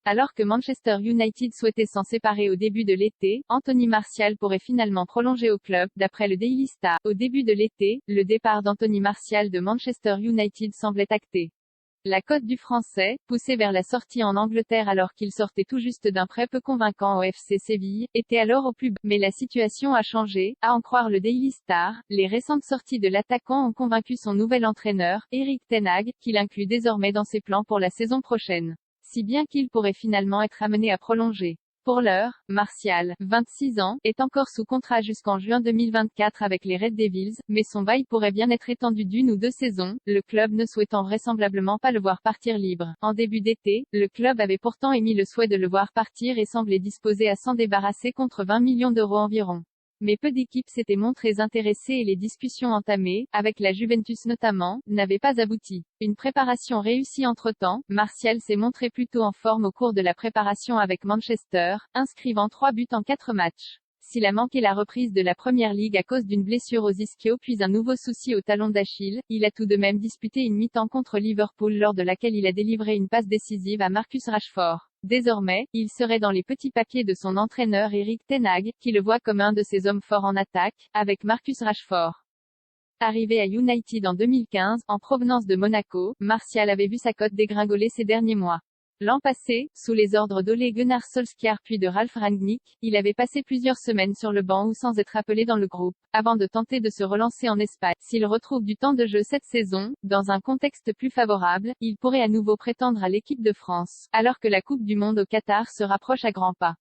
Alors que Manchester United souhaitait s'en séparer au début de l'été, Anthony Martial pourrait finalement prolonger au club, d'après le Daily Star. Au début de l'été, le départ d'Anthony Martial de Manchester United semblait acté. La cote du Français, poussé vers la sortie en Angleterre alors qu'il sortait tout juste d'un prêt peu convaincant au FC Séville, était alors au plus bas. Mais la situation a changé, à en croire le Daily Star. Les récentes sorties de l'attaquant ont convaincu son nouvel entraîneur, Erik ten Hag, qu'il inclut désormais dans ses plans pour la saison prochaine. Si bien qu'il pourrait finalement être amené à prolonger. Pour l'heure, Martial, 26 ans, est encore sous contrat jusqu'en juin 2024 avec les Red Devils, mais son bail pourrait bien être étendu d'1 ou 2 saisons, le club ne souhaitant vraisemblablement pas le voir partir libre. En début d'été, le club avait pourtant émis le souhait de le voir partir et semblait disposé à s'en débarrasser contre 20 millions d'euros environ. Mais peu d'équipes s'étaient montrées intéressées et les discussions entamées, avec la Juventus notamment, n'avaient pas abouti. Une préparation réussie entre-temps, Martial s'est montré plutôt en forme au cours de la préparation avec Manchester, inscrivant 3 buts en 4 matchs. S'il a manqué la reprise de la Première Ligue à cause d'une blessure aux ischios puis un nouveau souci au talon d'Achille, il a tout de même disputé une mi-temps contre Liverpool lors de laquelle il a délivré une passe décisive à Marcus Rashford. Désormais, il serait dans les petits papiers de son entraîneur Erik ten Hag, qui le voit comme un de ses hommes forts en attaque, avec Marcus Rashford. Arrivé à United en 2015, en provenance de Monaco, Martial avait vu sa cote dégringoler ces derniers mois. L'an passé, sous les ordres d'Ole Gunnar Solskjaer puis de Ralf Rangnick, il avait passé plusieurs semaines sur le banc ou sans être appelé dans le groupe, avant de tenter de se relancer en Espagne. S'il retrouve du temps de jeu cette saison, dans un contexte plus favorable, il pourrait à nouveau prétendre à l'équipe de France, alors que la Coupe du Monde au Qatar se rapproche à grands pas.